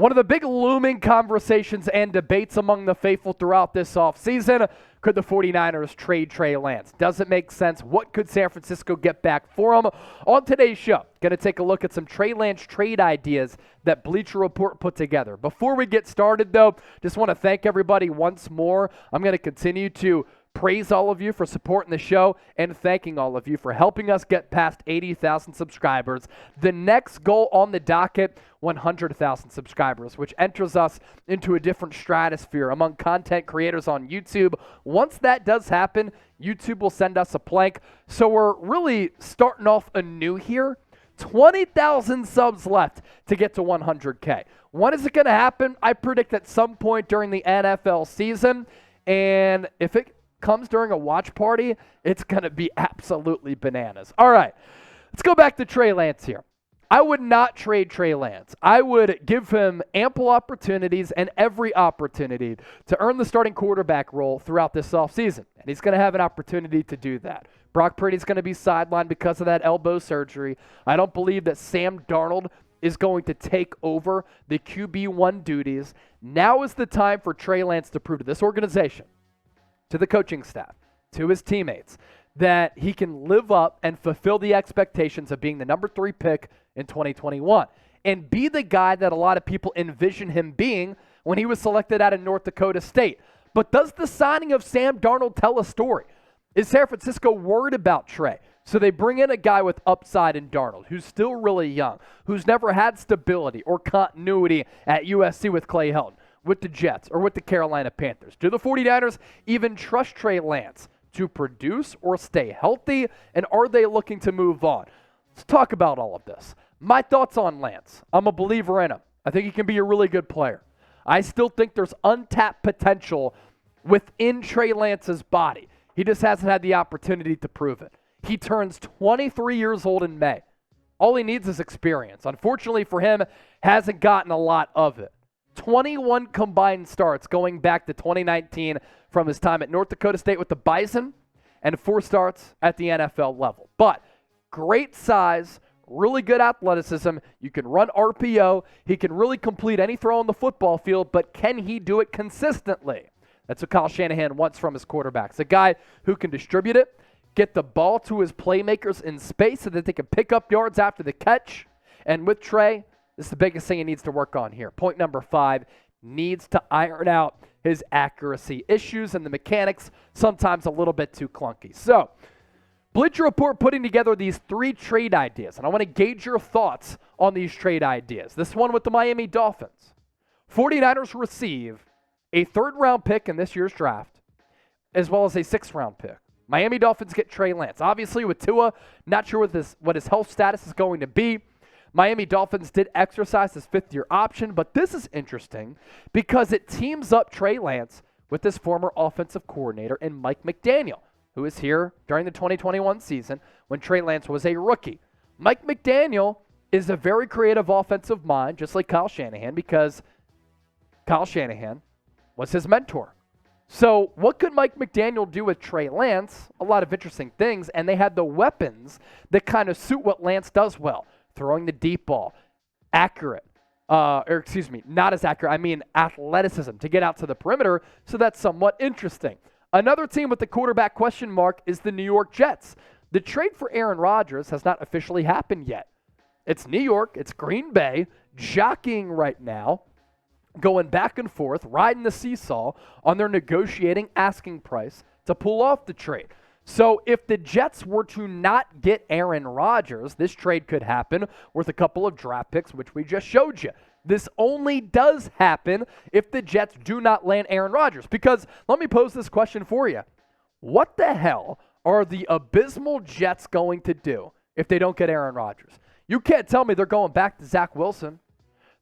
One of the big looming conversations and debates among the faithful throughout this offseason, could the 49ers trade Trey Lance? Does it make sense? What could San Francisco get back for him? On today's show, going to take a look at some Trey Lance trade ideas that Bleacher Report put together. Before we get started, though, just want to thank everybody once more. I'm going to continue to praise all of you for supporting the show and thanking all of you for helping us get past 80,000 subscribers. The next goal on the docket, 100,000 subscribers, which enters us into a different stratosphere among content creators on YouTube. Once that does happen, YouTube will send us a plank. So we're really starting off anew here. 20,000 subs left to get to 100K. When is it going to happen? I predict at some point during the NFL season. And if it comes during a watch party, it's going to be absolutely bananas. All right, let's go back to Trey Lance here. I would not trade Trey Lance. I would give him ample opportunities and every opportunity to earn the starting quarterback role throughout this offseason. And he's going to have an opportunity to do that. Brock Purdy's going to be sidelined because of that elbow surgery. I don't believe that Sam Darnold is going to take over the QB1 duties. Now is the time for Trey Lance to prove to this organization, to the coaching staff, to his teammates, that he can live up and fulfill the expectations of being the number 3 pick in 2021 and be the guy that a lot of people envision him being when he was selected out of North Dakota State. But does the signing of Sam Darnold tell a story? Is San Francisco worried about Trey? So they bring in a guy with upside in Darnold, who's still really young, who's never had stability or continuity at USC with Clay Helton, with the Jets, or with the Carolina Panthers. Do the 49ers even trust Trey Lance to produce or stay healthy? And are they looking to move on? Let's talk about all of this. My thoughts on Lance. I'm a believer in him. I think he can be a really good player. I still think there's untapped potential within Trey Lance's body. He just hasn't had the opportunity to prove it. He turns 23 years old in May. All he needs is experience. Unfortunately for him, hasn't gotten a lot of it. 21 combined starts going back to 2019 from his time at North Dakota State with the Bison, and 4 starts at the NFL level. But great size, really good athleticism. You can run RPO. He can really complete any throw on the football field, but can he do it consistently? That's what Kyle Shanahan wants from his quarterbacks. A guy who can distribute it, get the ball to his playmakers in space so that they can pick up yards after the catch. And with Trey, this is the biggest thing he needs to work on here. Point number 5, needs to iron out his accuracy issues and the mechanics, sometimes a little bit too clunky. So, Bleacher Report putting together these 3 trade ideas, and I want to gauge your thoughts on these trade ideas. This one with the Miami Dolphins. 49ers receive a 3rd-round pick in this year's draft, as well as a 6th-round pick. Miami Dolphins get Trey Lance. Obviously, with Tua, not sure what his health status is going to be. Miami Dolphins did exercise his 5th-year option, but this is interesting because it teams up Trey Lance with his former offensive coordinator in Mike McDaniel, who was here during the 2021 season when Trey Lance was a rookie. Mike McDaniel is a very creative offensive mind, just like Kyle Shanahan, because Kyle Shanahan was his mentor. So what could Mike McDaniel do with Trey Lance? A lot of interesting things, and they had the weapons that kind of suit what Lance does well. Throwing the deep ball, not as accurate, I mean athleticism to get out to the perimeter, so that's somewhat interesting. Another team with the quarterback question mark is the New York Jets. The trade for Aaron Rodgers has not officially happened yet. It's New York, it's Green Bay, jockeying right now, going back and forth, riding the seesaw on their negotiating asking price to pull off the trade. So if the Jets were to not get Aaron Rodgers, this trade could happen worth a couple of draft picks, which we just showed you. This only does happen if the Jets do not land Aaron Rodgers. Because let me pose this question for you. What the hell are the abysmal Jets going to do if they don't get Aaron Rodgers? You can't tell me they're going back to Zach Wilson.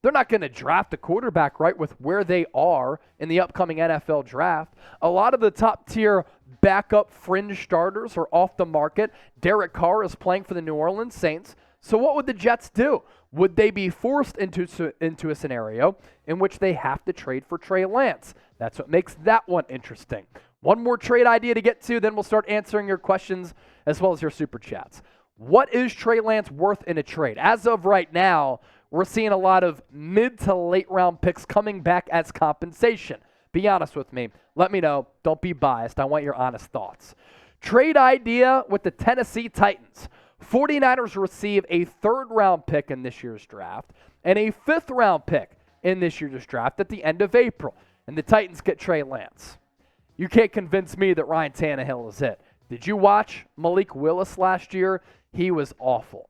They're not going to draft a quarterback right with where they are in the upcoming NFL draft. A lot of the top-tier backup fringe starters are off the market. Derek Carr is playing for the New Orleans Saints. So what would the Jets do? Would they be forced into a scenario in which they have to trade for Trey Lance? That's what makes that one interesting. One more trade idea to get to, then we'll start answering your questions as well as your super chats. What is Trey Lance worth in a trade? As of right now, we're seeing a lot of mid to late round picks coming back as compensation. Be honest with me. Let me know. Don't be biased. I want your honest thoughts. Trade idea with the Tennessee Titans. 49ers receive a third-round pick in this year's draft and a fifth-round pick in this year's draft at the end of April. And the Titans get Trey Lance. You can't convince me that Ryan Tannehill is it. Did you watch Malik Willis last year? He was awful.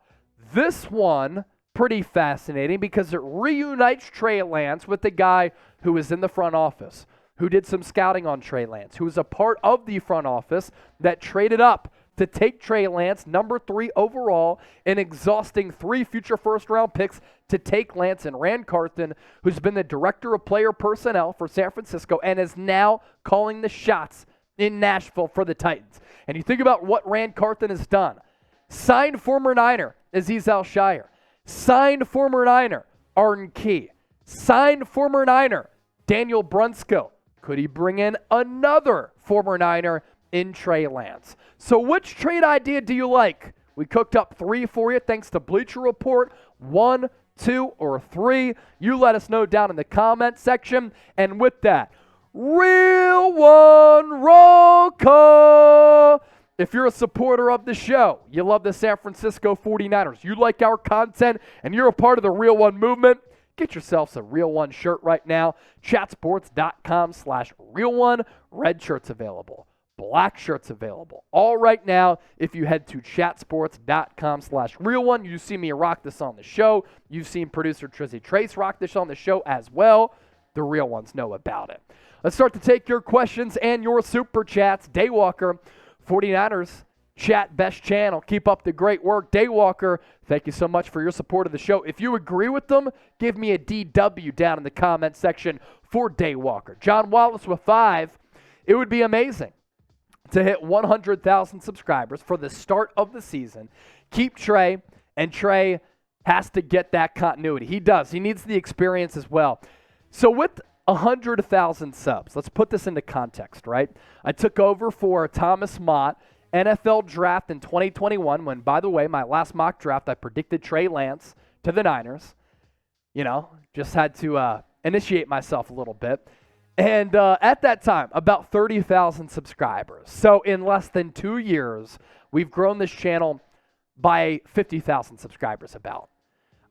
This one, pretty fascinating because it reunites Trey Lance with the guy who was in the front office, who did some scouting on Trey Lance, who was a part of the front office that traded up to take Trey Lance, number 3 overall, and exhausting 3 future first-round picks to take Lance, and Rand Carthon, who's been the director of player personnel for San Francisco and is now calling the shots in Nashville for the Titans. And you think about what Rand Carthon has done. Signed former Niner Azeez Al-Shire. Signed former Niner Arden Key. Signed former Niner Daniel Brunskill. Could he bring in another former Niner in Trey Lance? So which trade idea do you like? We cooked up 3 for you thanks to Bleacher Report. 1, 2, or 3. You let us know down in the comment section. And with that, Real One roll call. If you're a supporter of the show, you love the San Francisco 49ers, you like our content, and you're a part of the Real One movement, get yourselves a Real One shirt right now. Chatsports.com/Real One. Red shirts available. Black shirts available. All right now, if you head to chatsports.com/Real One, you see me rock this on the show. You've seen producer Trizzy Trace rock this on the show as well. The real ones know about it. Let's start to take your questions and your super chats. Daywalker, 49ers Chat Best Channel. Keep up the great work. Daywalker, thank you so much for your support of the show. If you agree with them, give me a DW down in the comment section for Daywalker. John Wallace with 5. It would be amazing to hit 100,000 subscribers for the start of the season. Keep Trey, and Trey has to get that continuity. He does. He needs the experience as well. So with 100,000 subs, let's put this into context, right? I took over for Thomas Mott, NFL draft in 2021, when, by the way, my last mock draft, I predicted Trey Lance to the Niners. You know, just had to initiate myself a little bit. And at that time, about 30,000 subscribers. So in less than 2 years, we've grown this channel by 50,000 subscribers about.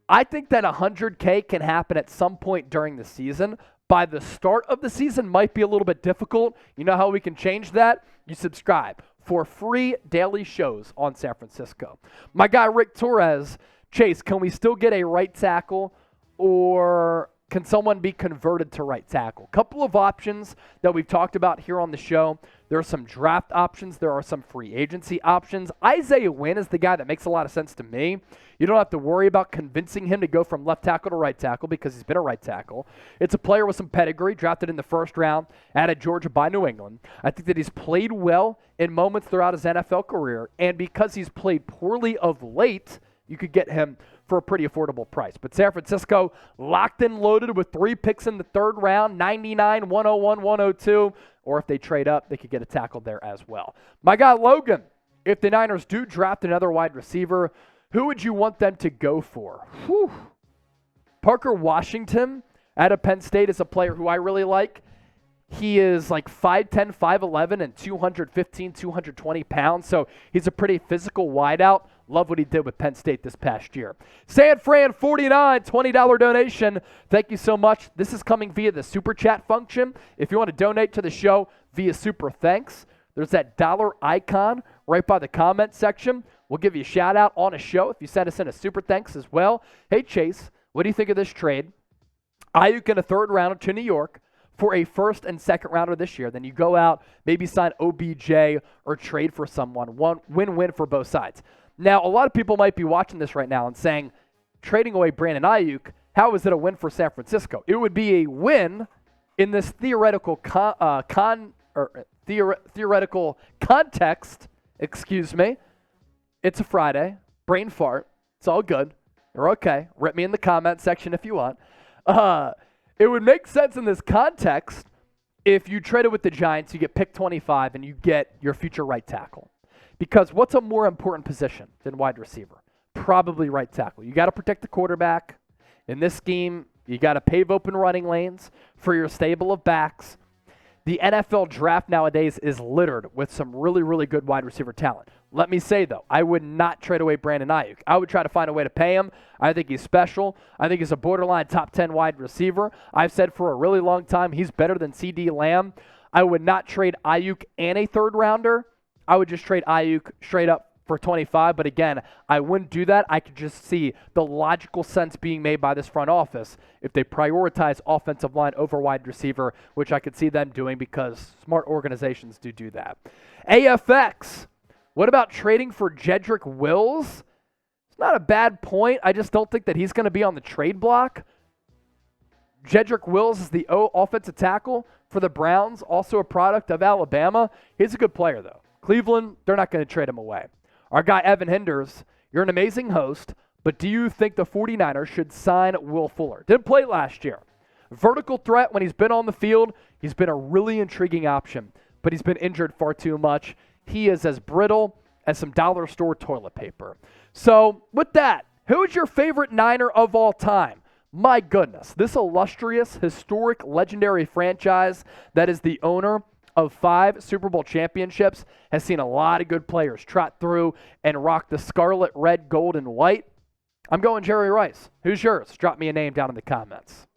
I think that 100K can happen at some point during the season. By the start of the season might be a little bit difficult. You know how we can change that? You subscribe for free daily shows on San Francisco. My guy Rick Torres, Chase, can we still get a right tackle, or can someone be converted to right tackle? Couple of options that we've talked about here on the show. There are some draft options. There are some free agency options. Isaiah Wynn is the guy that makes a lot of sense to me. You don't have to worry about convincing him to go from left tackle to right tackle because he's been a right tackle. It's a player with some pedigree, drafted in the first round out of Georgia by New England. I think that he's played well in moments throughout his NFL career, and because he's played poorly of late, you could get him for a pretty affordable price. But San Francisco locked and loaded with 3 picks in the third round, 99, 101, 102. Or if they trade up, they could get a tackle there as well. My guy Logan, if the Niners do draft another wide receiver, who would you want them to go for? Whew. Parker Washington out of Penn State is a player who I really like. He is like 5'10", 5'11", and 215, 220 pounds. So he's a pretty physical wideout. Love what he did with Penn State this past year. San Fran 49, $20 donation. Thank you so much. This is coming via the Super Chat function. If you want to donate to the show via Super Thanks, there's that dollar icon right by the comment section. We'll give you a shout out on a show if you send us in a Super Thanks as well. Hey, Chase, what do you think of this trade? Ayuk in a third rounder to New York for a first and second rounder this year. Then you go out, maybe sign OBJ or trade for someone. Win-win for both sides. Now, a lot of people might be watching this right now and saying, trading away Brandon Ayuk, how is it a win for San Francisco? It would be a win in this theoretical theoretical context. Excuse me. It's a Friday. Brain fart. It's all good. You're okay. Rip me in the comment section if you want. It would make sense in this context if you traded with the Giants, you get pick 25, and you get your future right tackle. Because what's a more important position than wide receiver? Probably right tackle. You got to protect the quarterback. In this scheme, you got to pave open running lanes for your stable of backs. The NFL draft nowadays is littered with some really, really good wide receiver talent. Let me say, though, I would not trade away Brandon Ayuk. I would try to find a way to pay him. I think he's special. I think he's a borderline top 10 wide receiver. I've said for a really long time he's better than CD Lamb. I would not trade Ayuk and a third rounder. I would just trade Ayuk straight up for 25, but again, I wouldn't do that. I could just see the logical sense being made by this front office if they prioritize offensive line over wide receiver, which I could see them doing because smart organizations do that. AFX, what about trading for Jedrick Wills? It's not a bad point. I just don't think that he's going to be on the trade block. Jedrick Wills is the offensive tackle for the Browns, also a product of Alabama. He's a good player, though. Cleveland, they're not going to trade him away. Our guy, Evan Hinders, you're an amazing host, but do you think the 49ers should sign Will Fuller? Didn't play last year. Vertical threat when he's been on the field. He's been a really intriguing option, but he's been injured far too much. He is as brittle as some dollar store toilet paper. So with that, who is your favorite Niner of all time? My goodness, this illustrious, historic, legendary franchise that is the owner of 5 Super Bowl championships has seen a lot of good players trot through and rock the scarlet, red, gold, and white. I'm going Jerry Rice. Who's yours? Drop me a name down in the comments.